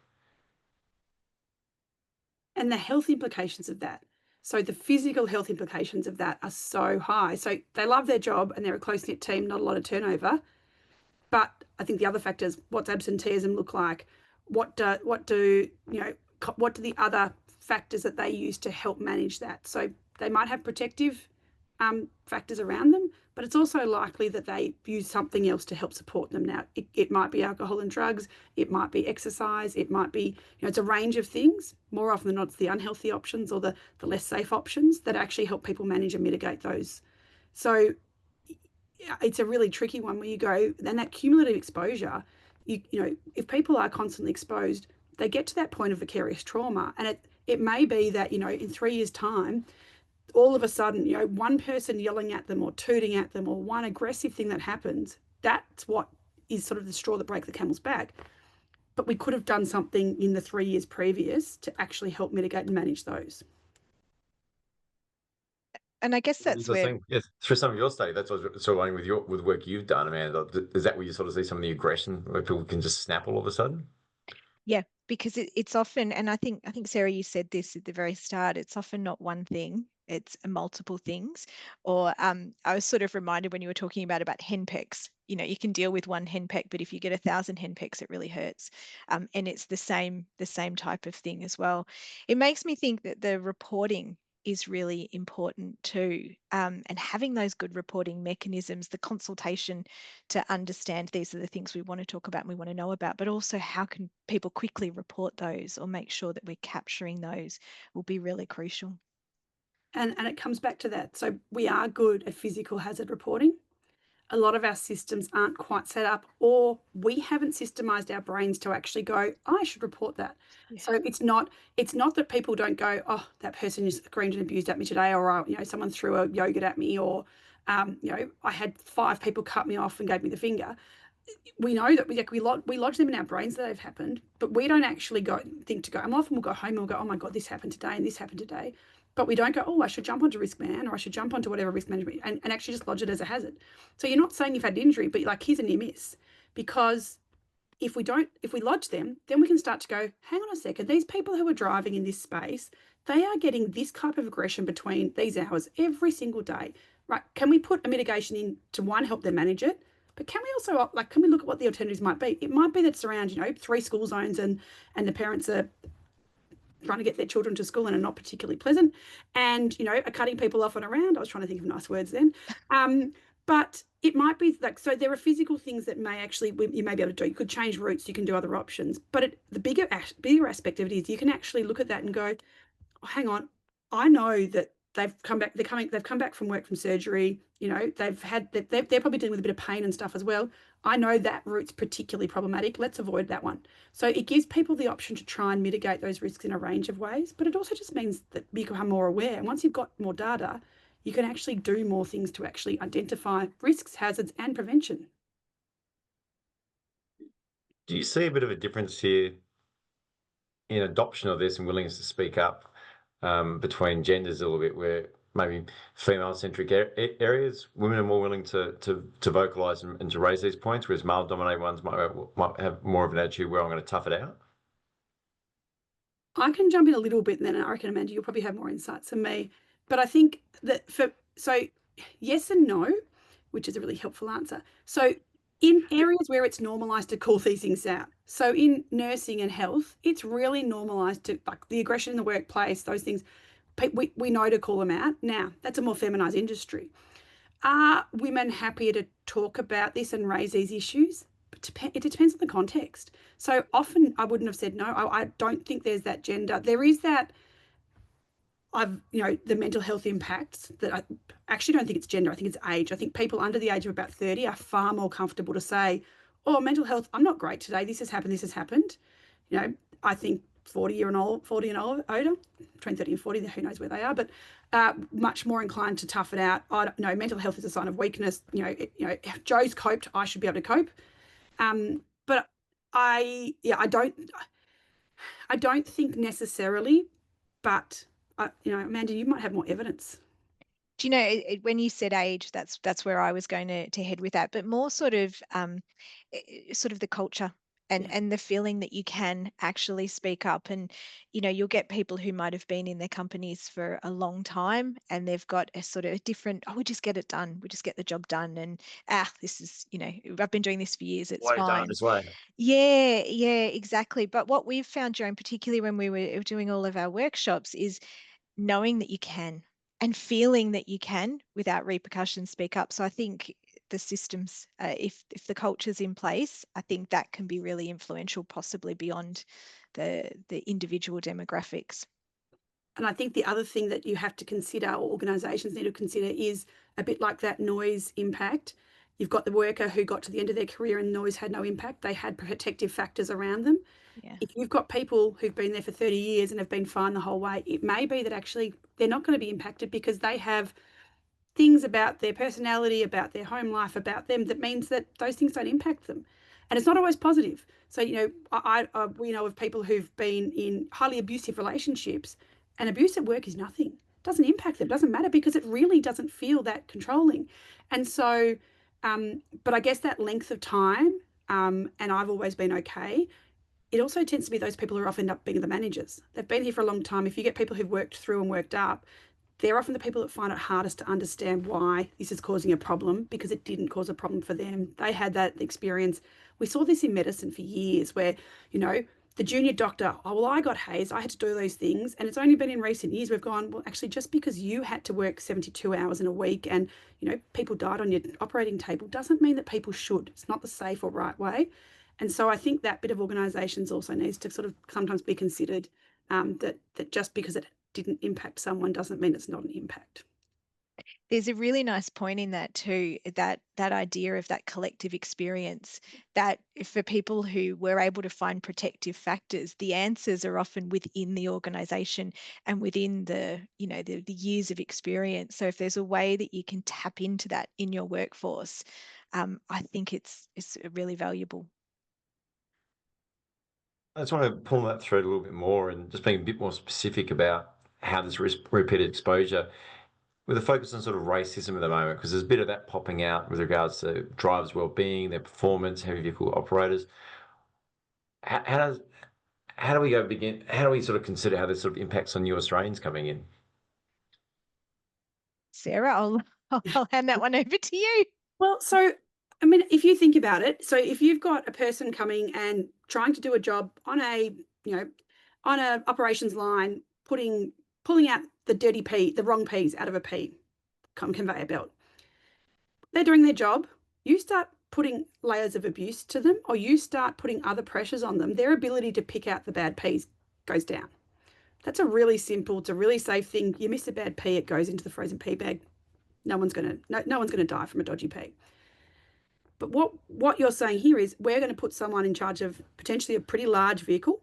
And the health implications of that. So the physical health implications of that are so high. So they love their job and they're a close-knit team, not a lot of turnover. But I think the other factors, what's absenteeism look like? What do the other factors that they use to help manage that? So they might have protective factors around them, but it's also likely that they use something else to help support them. Now, it might be alcohol and drugs, it might be exercise, it might be, it's a range of things. More often than not, it's the unhealthy options or the less safe options that actually help people manage and mitigate those. So it's a really tricky one where you go, and that cumulative exposure, if people are constantly exposed, they get to that point of vicarious trauma. And it may be that, in 3 years' time, all of a sudden, one person yelling at them or tooting at them or one aggressive thing that happens, that's what is sort of the straw that breaks the camel's back. But we could have done something in the 3 years previous to actually help mitigate and manage those. And I guess that's where, yes, through some of your study, that's what I was sort of wondering with the work you've done, Amanda. Is that where you sort of see some of the aggression where people can just snap all of a sudden? yeah, because it's often, and I think Sarah, you said this at the very start, it's often not one thing, it's multiple things. Or I was sort of reminded when you were talking about henpecks, you can deal with one henpeck, but if you get 1,000 henpecks, it really hurts. And it's the same type of thing as well. It makes me think that the reporting is really important too. And having those good reporting mechanisms, the consultation to understand these are the things we want to talk about and we want to know about, but also how can people quickly report those or make sure that we're capturing those will be really crucial. And it comes back to that. So we are good at physical hazard reporting. A lot of our systems aren't quite set up, or we haven't systemized our brains to actually go, I should report that. Yeah. So it's not that people don't go, oh, that person just screamed and abused at me today, or someone threw a yogurt at me, or I had 5 people cut me off and gave me the finger. We know that we lodge them in our brains that they've happened, but we don't actually think to go. And often we'll go home and we'll go, oh my God, this happened today and this happened today. But we don't go, oh, I should jump onto Riskman, or I should jump onto whatever risk management, and actually just lodge it as a hazard. So you're not saying you've had an injury, but you're like, here's a near miss. Because if we lodge them, then we can start to go, hang on a second, these people who are driving in this space, they are getting this type of aggression between these hours every single day, right? Can we put a mitigation in to, one, help them manage it? But can we also, can we look at what the alternatives might be? It might be that it's around, 3 school zones and the parents are trying to get their children to school and are not particularly pleasant, and are cutting people off and around. I was trying to think of nice words then. But it might be like, so there are physical things that may actually, you may be able to do. You could change routes, you can do other options. But the bigger aspect of it is you can actually look at that and go, oh, hang on, I know that they've come back, they've come back from work, from surgery, they're probably dealing with a bit of pain and stuff as well. I know that route's particularly problematic. Let's avoid that one. So it gives people the option to try and mitigate those risks in a range of ways, but it also just means that you become more aware. And once you've got more data, you can actually do more things to actually identify risks, hazards, and prevention. Do you see a bit of a difference here in adoption of this and willingness to speak up between genders a little bit, where maybe female-centric areas, women are more willing to vocalise and to raise these points, whereas male-dominated ones might have more of an attitude where I'm going to tough it out? I can jump in a little bit, and then I reckon, Amanda, you'll probably have more insights than me. But I think that so yes and no, which is a really helpful answer. So in areas where it's normalised to call these things out, so in nursing and health, it's really normalised to, like, the aggression in the workplace, those things, we know to call them out. Now, that's a more feminised industry. Are women happier to talk about this and raise these issues? It depends on the context. So often I wouldn't have said no. I don't think there's that gender. There is that, the mental health impacts that I actually don't think it's gender. I think it's age. I think people under the age of about 30 are far more comfortable to say, oh, mental health, I'm not great today. This has happened. I think 40 and older, between 30 and 40, who knows where they are, but much more inclined to tough it out. I don't know, mental health is a sign of weakness. If Joe's coped, I should be able to cope. But I don't think necessarily, but Amanda, you might have more evidence. Do you know, when you said age, that's where I was going to head with that, but more sort of the culture and the feeling that you can actually speak up. And you'll get people who might have been in their companies for a long time and they've got a sort of a different, we just get it done, we just get the job done, and this is, I've been doing this for years, it's fine. Yeah, exactly. But what we've found, Joan, particularly when we were doing all of our workshops, is knowing that you can and feeling that you can, without repercussions, speak up. So I think the systems, if the culture's in place, I think that can be really influential, possibly beyond the individual demographics. And I think the other thing that you have to consider, or organisations need to consider, is a bit like that noise impact. You've got the worker who got to the end of their career and noise had no impact. They had protective factors around them. Yeah. If you've got people who've been there for 30 years and have been fine the whole way, it may be that actually they're not going to be impacted because they have things about their personality, about their home life, about them, that means that those things don't impact them. And it's not always positive. So, we know of people who've been in highly abusive relationships, and abuse at work is nothing. It doesn't impact them, it doesn't matter, because it really doesn't feel that controlling. And so, but I guess that length of time, and I've always been okay. It also tends to be those people who often end up being the managers. They've been here for a long time. If you get people who've worked through and worked up, they're often the people that find it hardest to understand why this is causing a problem, because it didn't cause a problem for them. They had that experience. We saw this in medicine for years where, the junior doctor, oh, well, I got hazed, I had to do those things. And it's only been in recent years we've gone, well, actually, just because you had to work 72 hours in a week and, people died on your operating table doesn't mean that people should. It's not the safe or right way. And so I think that bit of organisations also needs to sort of sometimes be considered, that just because it didn't impact someone doesn't mean it's not an impact. There's a really nice point in that too, that idea of that collective experience, that for people who were able to find protective factors, the answers are often within the organization and within the years of experience. So if there's a way that you can tap into that in your workforce, I think it's really valuable. I just want to pull that thread a little bit more and just being a bit more specific about how this repeated exposure, with a focus on sort of racism at the moment, because there's a bit of that popping out with regards to drivers' well-being, their performance, heavy vehicle operators. How do we go begin? How do we sort of consider how this sort of impacts on new Australians coming in? Sarah, I'll hand that one over to you. Well, so, I mean, if you think about it, so if you've got a person coming and trying to do a job on a operations line, pulling out the wrong peas out of a pea conveyor belt, they're doing their job. You start putting layers of abuse to them, or you start putting other pressures on them, their ability to pick out the bad peas goes down. That's a really simple, it's a really safe thing. You miss a bad pea, it goes into the frozen pea bag. No one's going to die from a dodgy pea. But what you're saying here is we're going to put someone in charge of potentially a pretty large vehicle,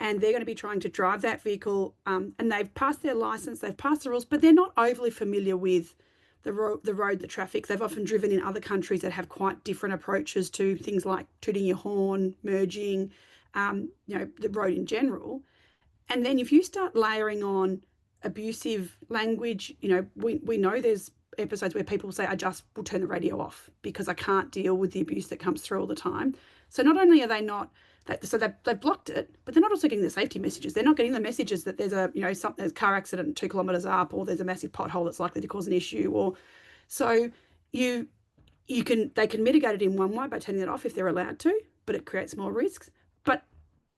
and they're going to be trying to drive that vehicle, and they've passed their license, they've passed the rules, but they're not overly familiar with the road, the traffic. They've often driven in other countries that have quite different approaches to things like tooting your horn, merging, the road in general. And then if you start layering on abusive language, we know there's episodes where people say, I just will turn the radio off because I can't deal with the abuse that comes through all the time. So not only are they not, so they've blocked it, but they're not also getting the safety messages. They're not getting the messages that there's there's a car accident 2 kilometres up, or there's a massive pothole that's likely to cause an issue. Or so they can mitigate it in one way by turning it off if they're allowed to, but it creates more risks. But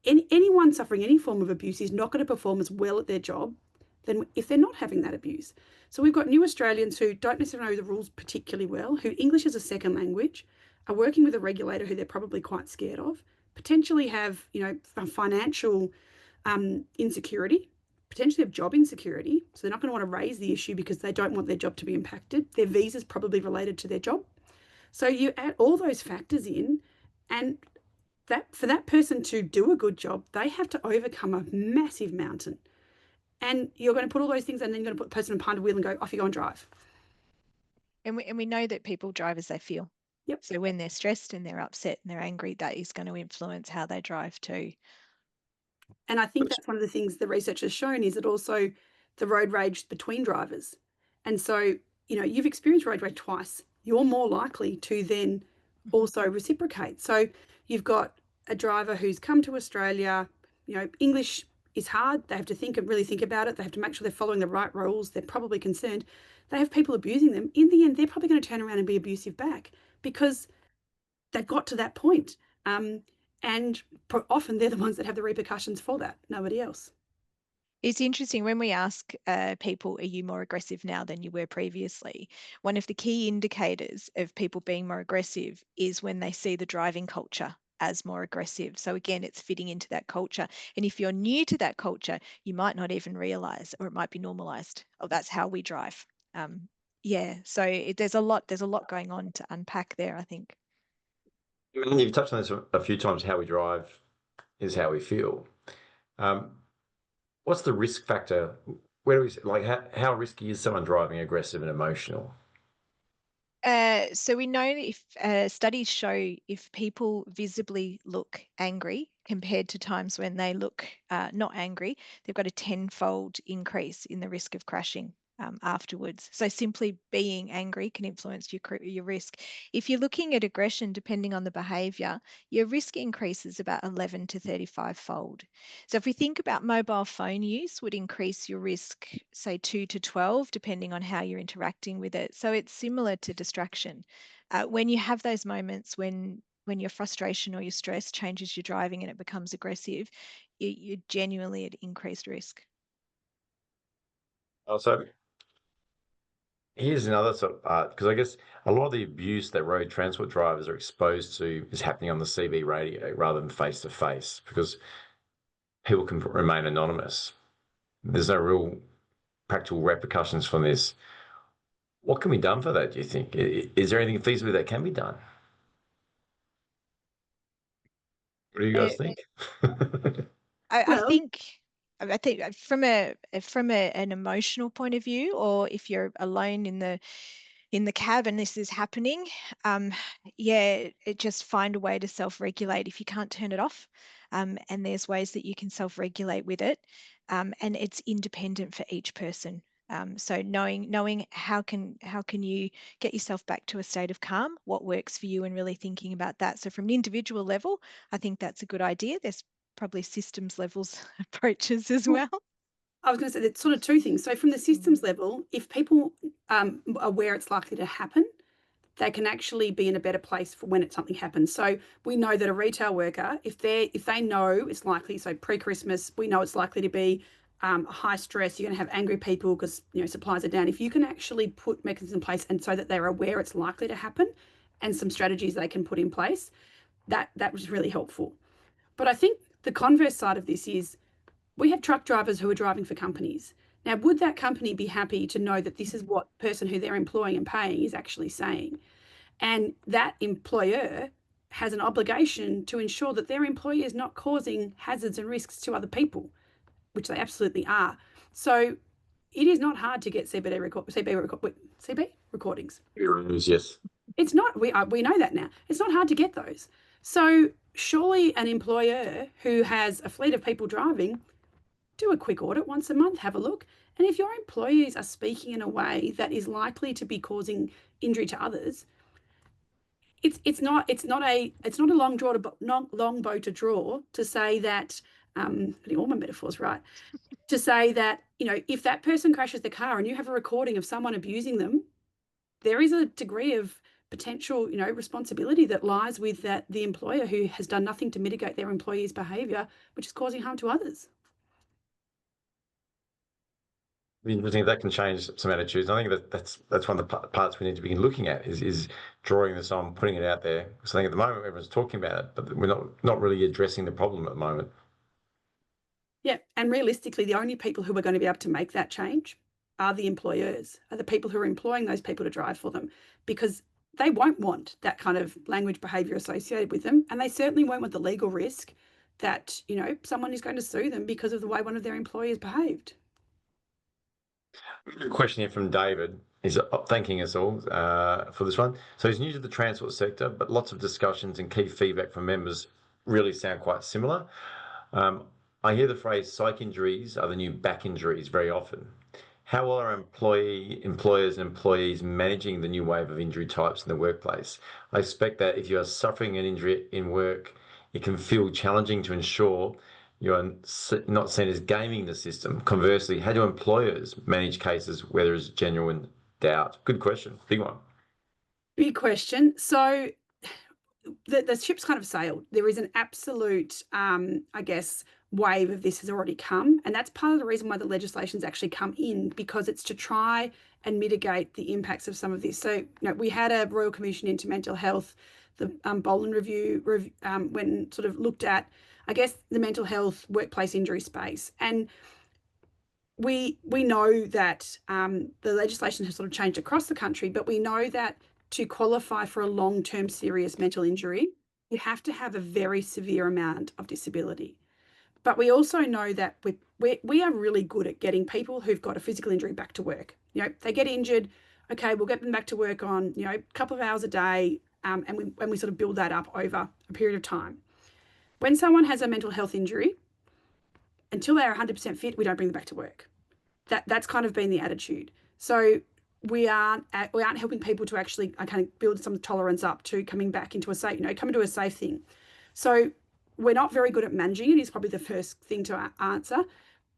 anyone suffering any form of abuse is not going to perform as well at their job than if they're not having that abuse. So we've got new Australians who don't necessarily know the rules particularly well, who English is a second language, are working with a regulator who they're probably quite scared of, potentially have, a financial insecurity, potentially have job insecurity. So they're not going to want to raise the issue because they don't want their job to be impacted. Their visa's probably related to their job. So you add all those factors in, and that for that person to do a good job, they have to overcome a massive mountain. And you're going to put all those things, and then you're going to put the person behind a wheel and go, off you go and drive. And we know that people drive as they feel. Yep. So when they're stressed and they're upset and they're angry, that is going to influence how they drive too. And I think that's one of the things the research has shown, is that also the road rage between drivers. And so, you've experienced road rage twice. You're more likely to then also reciprocate. So you've got a driver who's come to Australia, English is hard. They have to really think about it. They have to make sure they're following the right rules. They're probably concerned. They have people abusing them. In the end, they're probably going to turn around and be abusive back because they've got to that point. And often they're the ones that have the repercussions for that, nobody else. It's interesting when we ask people, are you more aggressive now than you were previously? One of the key indicators of people being more aggressive is when they see the driving culture as more aggressive. So again, it's fitting into that culture. And if you're new to that culture, you might not even realize, or it might be normalized. Oh, that's how we drive. Yeah. So there's a lot going on to unpack there, I think. I mean, you've touched on this a few times. How we drive is how we feel. Um, what's the risk factor? Where do we like how risky is someone driving aggressive and emotional? So we know that if studies show if people visibly look angry compared to times when they look not angry, they've got a tenfold increase in the risk of crashing afterwards. So simply being angry can influence your risk. If you're looking at aggression, depending on the behaviour, your risk increases about 11 to 35-fold. So if we think about mobile phone use would increase your risk, say 2 to 12, depending on how you're interacting with it. So it's similar to distraction. When you have those moments when your frustration or your stress changes your driving and it becomes aggressive, you're genuinely at increased risk. Also, here's another sort of part, because I guess a lot of the abuse that road transport drivers are exposed to is happening on the CB radio rather than face to face, because people can remain anonymous. There's no real practical repercussions from this. What can be done for that, do you think? Is there anything feasible that can be done? What do you Uh, guys think? I, I Well, think I think from an emotional point of view, or if you're alone in the cab and this is happening, um, yeah, it just find a way to self-regulate if you can't turn it off. And there's ways that you can self-regulate with it. And it's independent for each person. So knowing how can you get yourself back to a state of calm, what works for you, and really thinking about that. So from an individual level, I think that's a good idea. There's probably systems levels approaches as well. I was going to say there's sort of two things. So from the systems Mm. level, if people are where it's likely to happen, they can actually be in a better place for when something happens. So we know that a retail worker, if they know it's likely, so pre-Christmas, we know it's likely to be high stress. You're going to have angry people because supplies are down. If you can actually put mechanisms in place and so that they're aware it's likely to happen, and some strategies they can put in place, that was really helpful. But I think the converse side of this is we have truck drivers who are driving for companies. Now, would that company be happy to know that this is what person who they're employing and paying is actually saying? And that employer has an obligation to ensure that their employee is not causing hazards and risks to other people, which they absolutely are. So it is not hard to get CB recordings. Yes. It's not. We know that now. It's not hard to get those. So surely an employer who has a fleet of people driving, do a quick audit once a month, have a look. And if your employees are speaking in a way that is likely to be causing injury to others, it's not a long bow to draw to say that all my metaphors right, to say that if that person crashes the car and you have a recording of someone abusing them, there is a degree of potential responsibility that lies with the employer who has done nothing to mitigate their employees' behavior, which is causing harm to others. Interesting. That can change some attitudes. I think that's one of the parts we need to begin looking at is drawing this on, putting it out there. Because I think at the moment everyone's talking about it, but we're not really addressing the problem at the moment. Yeah, and realistically, the only people who are going to be able to make that change are the employers, are the people who are employing those people to drive for them, because they won't want that kind of language behavior associated with them, and they certainly won't want the legal risk that someone is going to sue them because of the way one of their employees behaved. A question here from David. He's thanking us all for this one. So he's new to the transport sector, but lots of discussions and key feedback from members really sound quite similar. I hear the phrase psych injuries are the new back injuries very often. How well are employers and employees managing the new wave of injury types in the workplace? I expect that if you are suffering an injury in work, it can feel challenging to ensure you are not seen as gaming the system. Conversely, how do employers manage cases where there is genuine doubt? Good question. Big one. Big question. So the ship's kind of sailed. There is an absolute, I guess, wave of this has already come. And that's part of the reason why the legislation's actually come in, because it's to try and mitigate the impacts of some of this. So, you know, we had a Royal Commission into Mental Health, the Boland Review when sort of looked at, I guess, the mental health workplace injury space. And we know that the legislation has sort of changed across the country, but we know that to qualify for a long-term serious mental injury, you have to have a very severe amount of disability. But we also know that we are really good at getting people who've got a physical injury back to work. You know, they get injured, okay, we'll get them back to work on, you know, a couple of hours a day, and we sort of build that up over a period of time. When someone has a mental health injury, until they're 100% fit, we don't bring them back to work. That's kind of been the attitude. So we aren't helping people to actually kind of build some tolerance up to coming back into a safe, you know, come into a safe thing. So we're not very good at managing it, is probably the first thing to answer.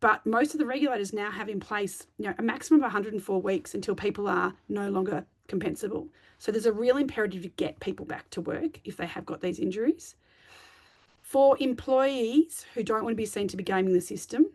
But most of the regulators now have in place, you know, a maximum of 104 weeks until people are no longer compensable. So there's a real imperative to get people back to work if they have got these injuries. For employees who don't want to be seen to be gaming the system,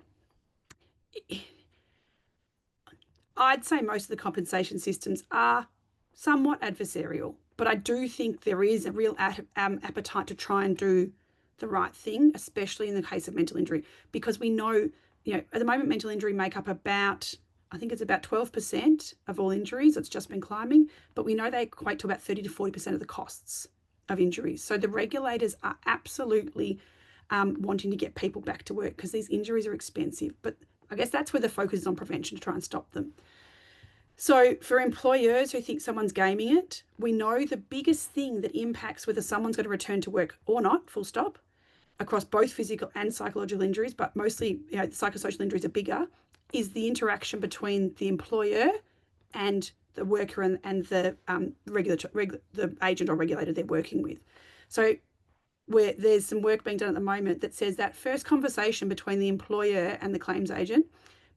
I'd say most of the compensation systems are somewhat adversarial, but I do think there is a real appetite to try and do the right thing, especially in the case of mental injury, because we know, you know, at the moment, mental injury make up about, I think it's about 12% of all injuries. It's just been climbing, but we know they equate to about 30 to 40% of the costs of injuries. So the regulators are absolutely wanting to get people back to work because these injuries are expensive. But I guess that's where the focus is on prevention to try and stop them. So for employers who think someone's gaming it, we know the biggest thing that impacts whether someone's going to return to work or not, full stop, across both physical and psychological injuries, but mostly, you know, the psychosocial injuries are bigger, is the interaction between the employer and the worker and the the agent or regulator they're working with. So there's some work being done at the moment that says that first conversation between the employer and the claims agent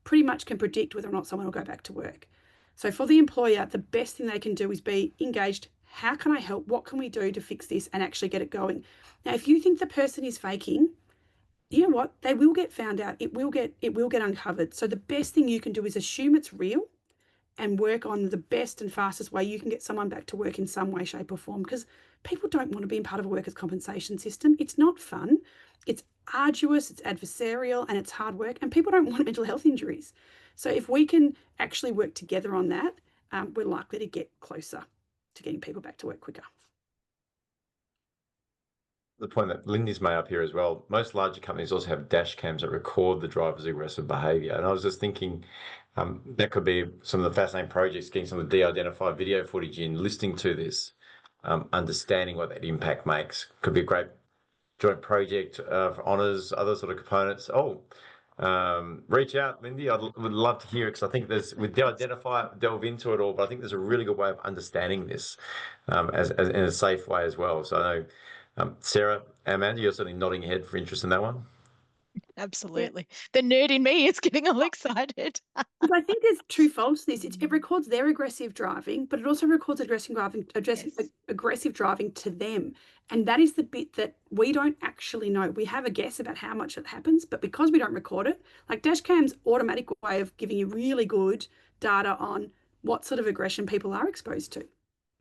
pretty much can predict whether or not someone will go back to work. So for the employer, the best thing they can do is be engaged. How can I help? What can we do to fix this and actually get it going? Now, if you think the person is faking, you know what? They will get found out. It will get uncovered. So the best thing you can do is assume it's real and work on the best and fastest way you can get someone back to work in some way, shape, or form, because people don't want to be part of a workers' compensation system. It's not fun. It's arduous, it's adversarial, and it's hard work, and people don't want mental health injuries. So if we can actually work together on that, we're likely to get closer to getting people back to work quicker. The point that Lindy's made up here as well, most larger companies also have dash cams that record the driver's aggressive behaviour. And I was just thinking that could be some of the fascinating projects, getting some of the de-identified video footage in, listening to this, understanding what that impact makes. Could be a great joint project for honours, other sort of components. Reach out, Lindy. Would love to hear it, because I think there's, we delve into it all, but I think there's a really good way of understanding this as in a safe way as well. So I know, Sarah, Amanda, you're certainly nodding your head for interest in that one. Absolutely. The nerd in me is getting all excited. I think there's two faults to this. It records their aggressive driving, but it also records aggressive driving to them. And that is the bit that we don't actually know. We have a guess about how much it happens, but because we don't record it, like dashcam's automatic way of giving you really good data on what sort of aggression people are exposed to,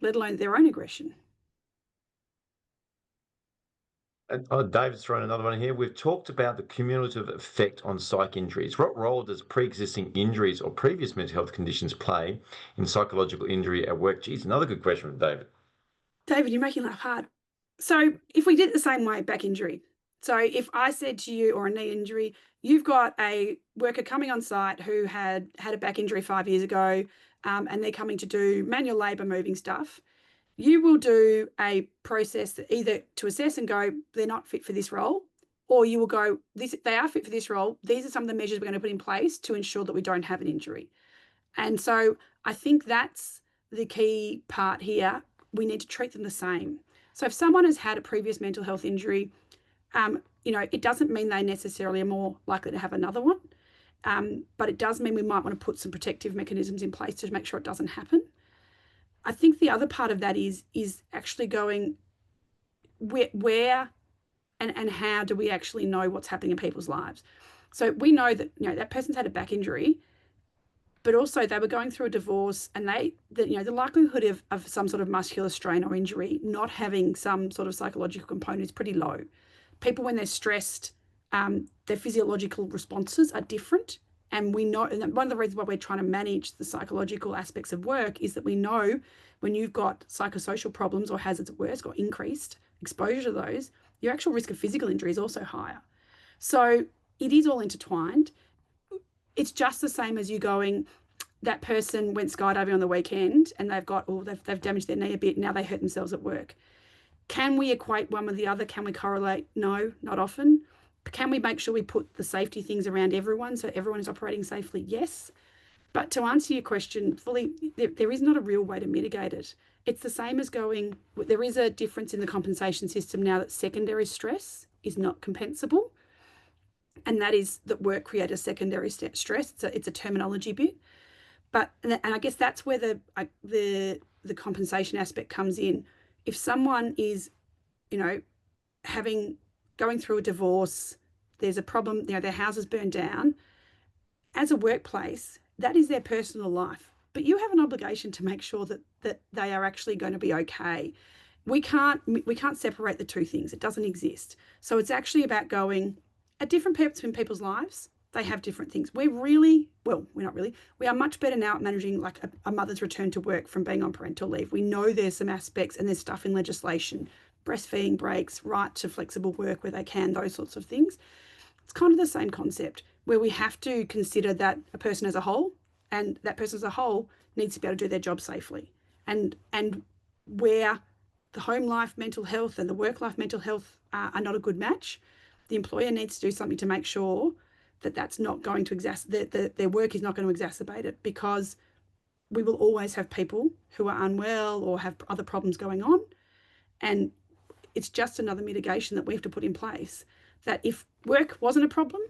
let alone their own aggression. David's thrown another one here. We've talked about the cumulative effect on psych injuries. What role does pre-existing injuries or previous mental health conditions play in psychological injury at work? Geez, another good question from David. David, you're making life hard. So if we did it the same way, back injury. So if I said to you, or a knee injury, you've got a worker coming on site who had a back injury 5 years ago, and they're coming to do manual labour moving stuff. You will do a process that either to assess and go, they're not fit for this role, or you will go, they are fit for this role. These are some of the measures we're going to put in place to ensure that we don't have an injury. And so I think that's the key part here. We need to treat them the same. So if someone has had a previous mental health injury, you know, it doesn't mean they necessarily are more likely to have another one, but it does mean we might want to put some protective mechanisms in place to make sure it doesn't happen. I think the other part of that is actually going, where and how do we actually know what's happening in people's lives? So we know that, that person's had a back injury, but also they were going through a divorce, and the likelihood of some sort of muscular strain or injury not having some sort of psychological component is pretty low. People, when they're stressed, their physiological responses are different. And we know, and one of the reasons why we're trying to manage the psychological aspects of work is that we know when you've got psychosocial problems or hazards at work or increased exposure to those, your actual risk of physical injury is also higher. So it is all intertwined. It's just the same as you going, that person went skydiving on the weekend and they've damaged their knee a bit. Now they hurt themselves at work. Can we equate one with the other? Can we correlate? No, not often. Can we make sure we put the safety things around everyone so everyone is operating safely? Yes. But to answer your question fully, there is not a real way to mitigate it. It's the same as there is a difference in the compensation system now that secondary stress is not compensable. And that is that work creates a secondary stress. It's a terminology bit. And I guess that's where the compensation aspect comes in. If someone is, going through a divorce, there's a problem, their house is burned down, as a workplace, that is their personal life. But you have an obligation to make sure that they are actually going to be okay. We can't separate the two things. It doesn't exist. So it's actually about going at different points in people's lives. They have different things. We're not really. We are much better now at managing like a mother's return to work from being on parental leave. We know there's some aspects and there's stuff in legislation, breastfeeding breaks, right to flexible work where they can, those sorts of things. It's kind of the same concept where we have to consider that a person as a whole, and that person as a whole needs to be able to do their job safely. And where the home life mental health and the work life mental health are not a good match, the employer needs to do something to make sure that that's not going to their work is not going to exacerbate it, because we will always have people who are unwell or have other problems going on. And it's just another mitigation that we have to put in place, that if work wasn't a problem,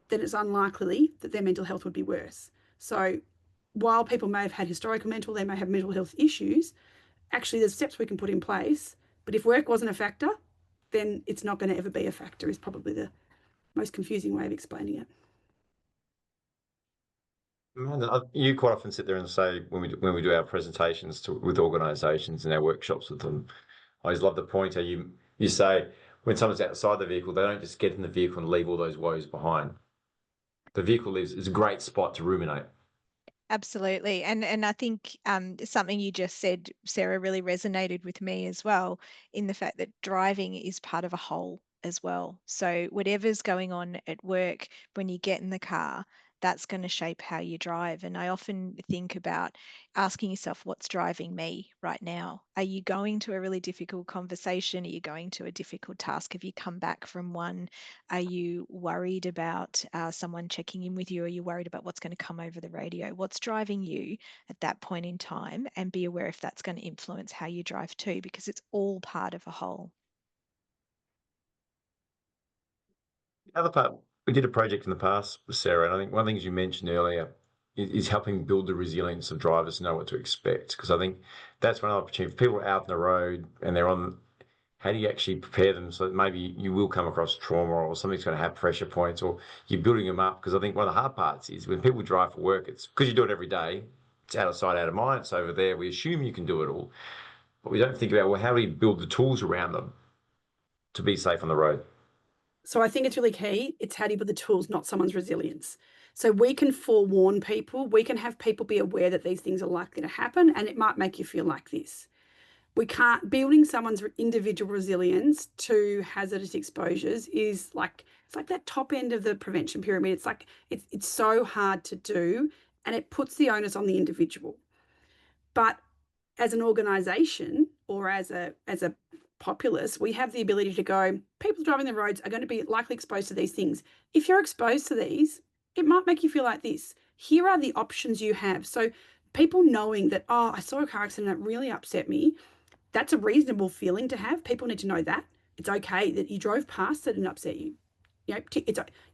then it's unlikely that their mental health would be worse. So while people may have had they may have mental health issues, actually there's steps we can put in place. But if work wasn't a factor, then it's not going to ever be a factor, is probably the most confusing way of explaining it. You quite often sit there and say, when we do our presentations with organisations and our workshops with them, I always love the point how you say when someone's outside the vehicle, they don't just get in the vehicle and leave all those woes behind. The vehicle is a great spot to ruminate. Absolutely. And I think something you just said, Sarah, really resonated with me as well, in the fact that driving is part of a whole as well. So whatever's going on at work, when you get in the car, that's going to shape how you drive. And I often think about asking yourself, what's driving me right now? Are you going to a really difficult conversation? Are you going to a difficult task? Have you come back from one? Are you worried about someone checking in with you? Are you worried about what's going to come over the radio? What's driving you at that point in time? And be aware if that's going to influence how you drive too, because it's all part of a whole. The other part, we did a project in the past with Sarah, and I think one of the things you mentioned earlier is helping build the resilience of drivers to know what to expect. Because I think that's one opportunity. If people are out on the road and they're on, how do you actually prepare them so that maybe you will come across trauma or something's going to have pressure points, or you're building them up? Because I think one of the hard parts is when people drive for work, it's because you do it every day. It's out of sight, out of mind. It's over there. We assume you can do it all, but we don't think about, well, how do we build the tools around them to be safe on the road? So I think it's really key. It's how do you build the tools, not someone's resilience. So we can forewarn people. We can have people be aware that these things are likely to happen, and it might make you feel like this. We can't, building someone's individual resilience to hazardous exposures is like, it's like that top end of the prevention pyramid. It's like, it's so hard to do, and it puts the onus on the individual. But as an organisation or as a populace, we have the ability to go, people driving the roads are going to be likely exposed to these things. If you're exposed to these, it might make you feel like this. Here are the options you have. So people knowing that, oh, I saw a car accident that really upset me, that's a reasonable feeling to have. People need to know that. It's okay that you drove past it and upset you.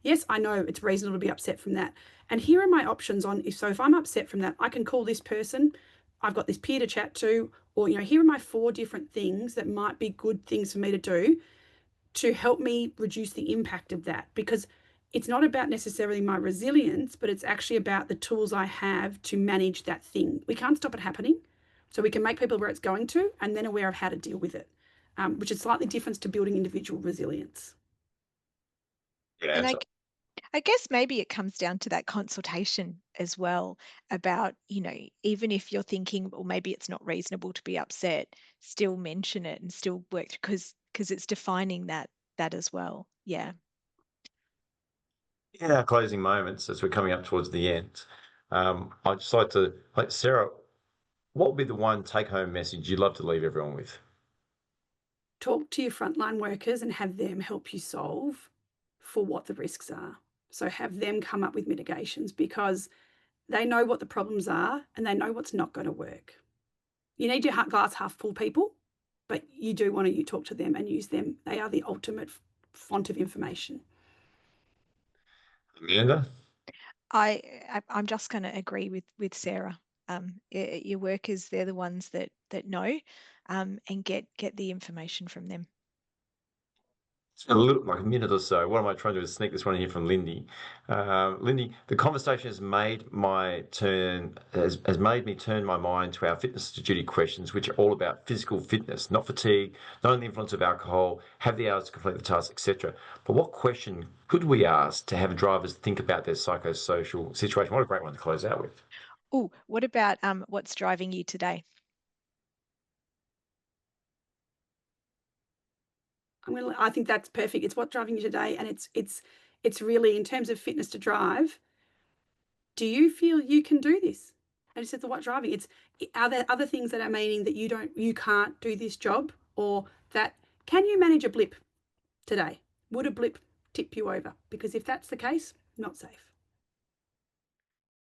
Yes, I know it's reasonable to be upset from that. And here are my options on, if I'm upset from that, I can call this person. I've got this peer to chat to, or, here are my 4 different things that might be good things for me to do to help me reduce the impact of that. Because it's not about necessarily my resilience, but it's actually about the tools I have to manage that thing. We can't stop it happening. So we can make people where it's going to, and then aware of how to deal with it, which is slightly different to building individual resilience. Good And answer. I guess maybe it comes down to that consultation as well about, even if you're thinking, or maybe it's not reasonable to be upset, still mention it and still work because it's defining that as well. Yeah. In our closing moments, as we're coming up towards the end, I'd just like to, Sarah, what would be the one take-home message you'd love to leave everyone with? Talk to your frontline workers and have them help you solve for what the risks are. So have them come up with mitigations, because they know what the problems are and they know what's not going to work. You need your glass half full people, but you do want to talk to them and use them. They are the ultimate font of information. Amanda? I'm just going to agree with Sarah. Your workers, they're the ones that know, and get the information from them. A little like a minute or so. What am I trying to do is sneak this one in here from Lindy. Lindy, the conversation has made has made me turn my mind to our fitness to duty questions, which are all about physical fitness, not fatigue, not only the influence of alcohol, have the hours to complete the task, etc. But what question could we ask to have drivers think about their psychosocial situation? What a great one to close out with. Oh, what about what's driving you today? I think that's perfect. It's what's driving you today, and it's really in terms of fitness to drive. Do you feel you can do this? And it says the what driving. Are there other things that are meaning that you can't do this job, or that can you manage a blip today? Would a blip tip you over? Because if that's the case, not safe.